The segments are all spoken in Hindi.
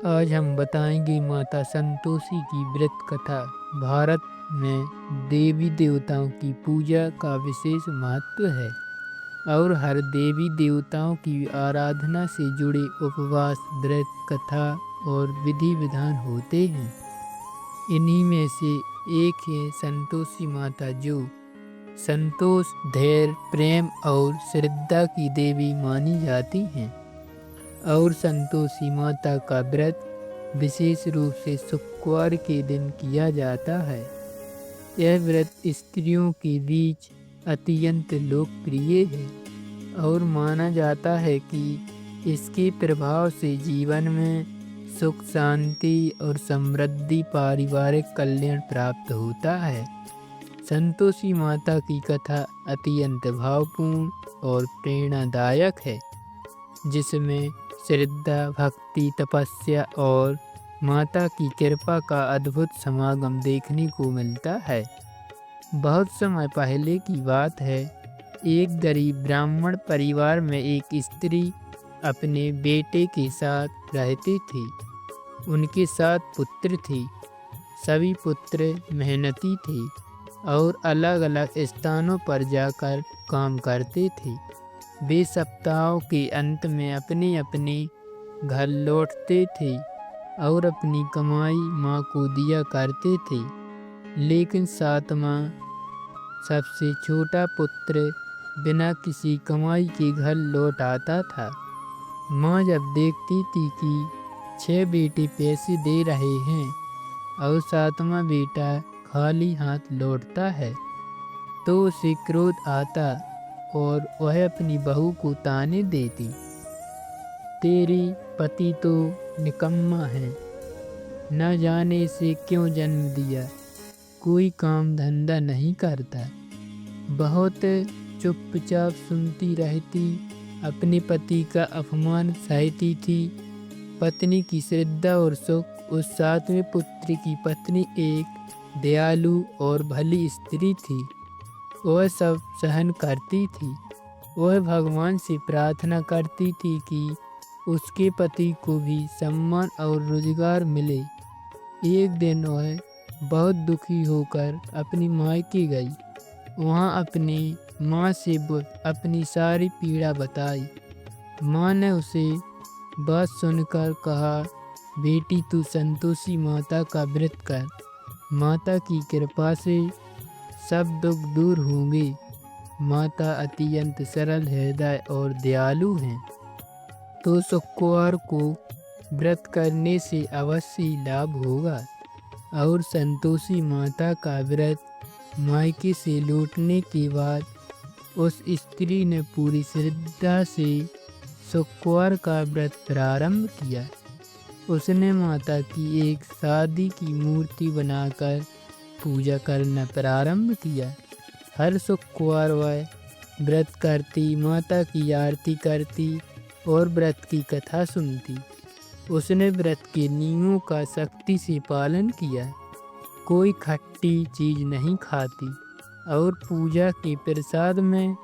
आज हम बताएंगे माता संतोषी की व्रत कथा। भारत में देवी देवताओं की पूजा का विशेष महत्व है और हर देवी देवताओं की आराधना से जुड़े उपवास, व्रत, कथा और विधि विधान होते हैं। इन्हीं में से एक है संतोषी माता, जो संतोष, धैर्य, प्रेम और श्रद्धा की देवी मानी जाती हैं। और संतोषी माता का व्रत विशेष रूप से शुक्रवार के दिन किया जाता है। यह व्रत स्त्रियों के बीच अत्यंत लोकप्रिय है और माना जाता है कि इसके प्रभाव से जीवन में सुख, शांति और समृद्धि, पारिवारिक कल्याण प्राप्त होता है। संतोषी माता की कथा अत्यंत भावपूर्ण और प्रेरणादायक है, जिसमें श्रद्धा, भक्ति, तपस्या और माता की कृपा का अद्भुत समागम देखने को मिलता है। बहुत समय पहले की बात है। एक गरीब ब्राह्मण परिवार में एक स्त्री अपने बेटे के साथ रहती थी। उनके 7 पुत्र थे। सभी पुत्र मेहनती थे और अलग अलग स्थानों पर जाकर काम करते थे। वे सप्ताहों के अंत में अपने अपने घर लौटते थे और अपनी कमाई माँ को दिया करते थे। लेकिन 7वां सबसे छोटा पुत्र बिना किसी कमाई के घर लौट आता था। माँ जब देखती थी कि 6 बेटे पैसे दे रहे हैं और 7वां बेटा खाली हाथ लौटता है, तो उसे क्रोध आता और वह अपनी बहू को ताने देती, तेरी पति तो निकम्मा है, न जाने से क्यों जन्म दिया, कोई काम धंधा नहीं करता। बहुत चुपचाप सुनती रहती, अपने पति का अपमान सहती थी। पत्नी की श्रद्धा और सुख। उस 7वें पुत्र की पत्नी एक दयालु और भली स्त्री थी। वह सब सहन करती थी। वह भगवान से प्रार्थना करती थी कि उसके पति को भी सम्मान और रोजगार मिले। एक दिन वह बहुत दुखी होकर अपनी मायके गई। वहाँ अपनी माँ से अपनी सारी पीड़ा बताई। माँ ने उसे बात सुनकर कहा, बेटी तू संतोषी माता का व्रत कर, माता की कृपा से सब दुख दूर होंगे। माता अत्यंत सरल हृदय और दयालु हैं, तो शुक्रवार को व्रत करने से अवश्य लाभ होगा। और संतोषी माता का व्रत मायके से लौटने के बाद उस स्त्री ने पूरी श्रद्धा से शुक्रवार का व्रत प्रारंभ किया। उसने माता की एक चांदी की मूर्ति बनाकर पूजा करना प्रारंभ किया। हर शुक्रवार वह व्रत करती, माता की आरती करती और व्रत की कथा सुनती। उसने व्रत के नियमों का सख्ती से पालन किया, कोई खट्टी चीज नहीं खाती और पूजा के प्रसाद में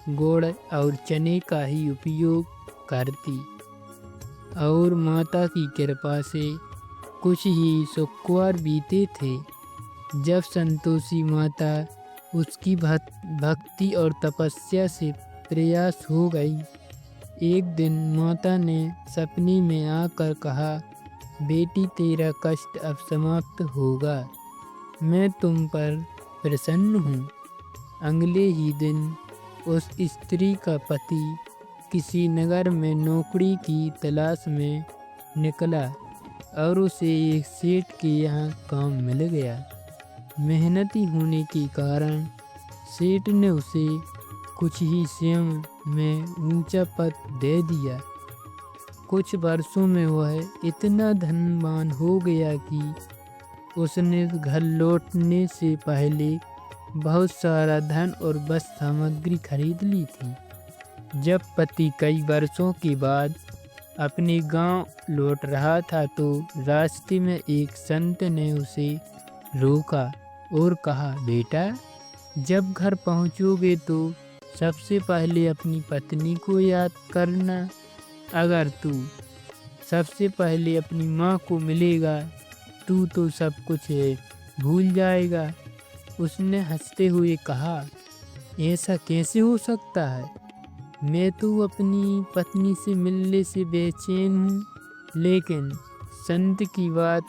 गुड़ और चने का ही उपयोग करती। और माता की कृपा से कुछ ही शुक्रवार बीते थे जब संतोषी माता उसकी भक्ति और तपस्या से प्रयास हो गई। एक दिन माता ने सपने में आकर कहा, बेटी तेरा कष्ट अब समाप्त होगा, मैं तुम पर प्रसन्न हूँ। अगले ही दिन उस स्त्री का पति किसी नगर में नौकरी की तलाश में निकला और उसे एक सेठ के यहाँ काम मिल गया। मेहनती होने के कारण सेठ ने उसे कुछ ही समय में ऊंचा पद दे दिया। कुछ वर्षों में वह इतना धनवान हो गया कि उसने घर लौटने से पहले बहुत सारा धन और वस्त्र सामग्री खरीद ली थी। जब पति कई वर्षों के बाद अपने गांव लौट रहा था, तो रास्ते में एक संत ने उसे रोका और कहा, बेटा जब घर पहुंचोगे तो सबसे पहले अपनी पत्नी को याद करना। अगर तू सबसे पहले अपनी माँ को मिलेगा, तू तो सब कुछ भूल जाएगा। उसने हंसते हुए कहा, ऐसा कैसे हो सकता है? मैं तो अपनी पत्नी से मिलने से बेचैन हूँ। लेकिन संत की बात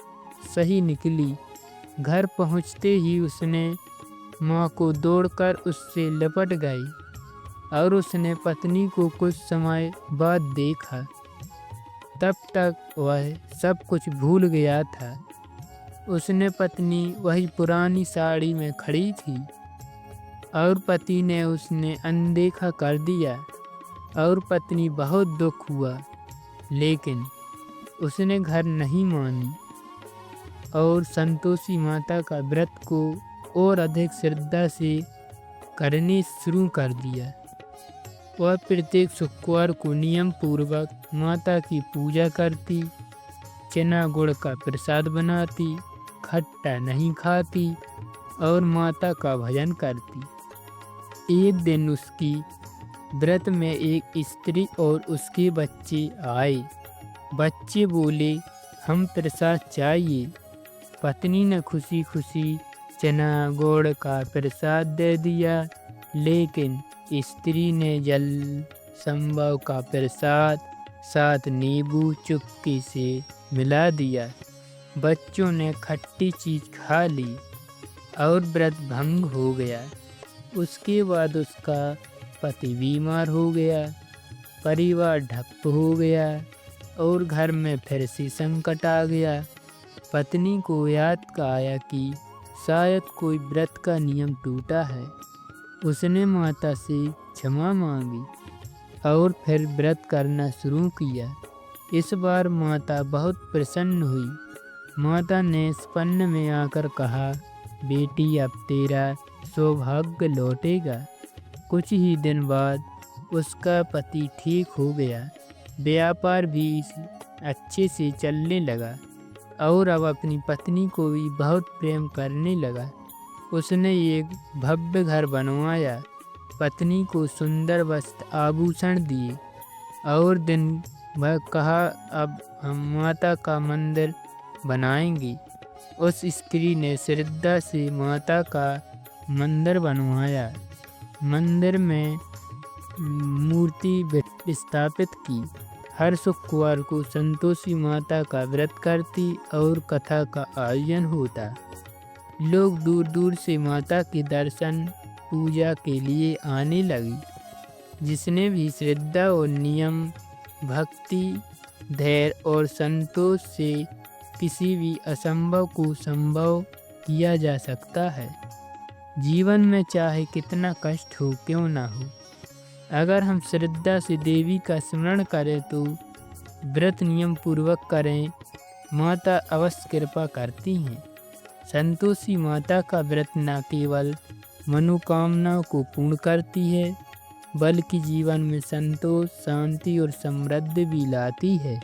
सही निकली। घर पहुँचते ही उसने माँ को दौड़कर उससे लिपट गई और उसने पत्नी को कुछ समय बाद देखा। तब तक वह सब कुछ भूल गया था। उसने पत्नी वही पुरानी साड़ी में खड़ी थी और पति ने उसने अनदेखा कर दिया और पत्नी बहुत दुख हुआ। लेकिन उसने घर नहीं मानी और संतोषी माता का व्रत को और अधिक श्रद्धा से करने शुरू कर दिया। वह प्रत्येक शुक्रवार को नियम पूर्वक माता की पूजा करती, चना गुड़ का प्रसाद बनाती, खट्टा नहीं खाती और माता का भजन करती। एक दिन उसकी व्रत में एक स्त्री और उसके बच्चे आए। बच्चे बोले, हम प्रसाद चाहिए। पत्नी ने खुशी खुशी चना गुड़ का प्रसाद दे दिया, लेकिन स्त्री ने जल संभव का प्रसाद साथ नींबू चुपके से मिला दिया। बच्चों ने खट्टी चीज खा ली और व्रत भंग हो गया। उसके बाद उसका पति बीमार हो गया, परिवार ठप हो गया और घर में फिर से संकट आ गया। पत्नी को याद आया कि शायद कोई व्रत का नियम टूटा है। उसने माता से क्षमा मांगी और फिर व्रत करना शुरू किया। इस बार माता बहुत प्रसन्न हुई। माता ने सपने में आकर कहा, बेटी अब तेरा सौभाग्य लौटेगा। कुछ ही दिन बाद उसका पति ठीक हो गया, व्यापार भी अच्छे से चलने लगा और अब अपनी पत्नी को भी बहुत प्रेम करने लगा। उसने एक भव्य घर बनवाया, पत्नी को सुंदर वस्त्र आभूषण दिए और दिन भर कहा, अब हम माता का मंदिर बनाएंगे। उस स्त्री ने श्रद्धा से माता का मंदिर बनवाया। मंदिर में मूर्ति स्थापित की। हर शुक्रवार को संतोषी माता का व्रत करती और कथा का आयोजन होता। लोग दूर दूर से माता के दर्शन पूजा के लिए आने लगी। जिसने भी श्रद्धा और नियम, भक्ति, धैर्य और संतोष से किसी भी असंभव को संभव किया जा सकता है। जीवन में चाहे कितना कष्ट हो क्यों ना हो, अगर हम श्रद्धा से देवी का स्मरण करें तो व्रत नियम पूर्वक करें, माता अवश्य कृपा करती हैं। संतोषी माता का व्रत न केवल मनोकामनाओं को पूर्ण करती है, बल्कि जीवन में संतोष, शांति और समृद्धि भी लाती है।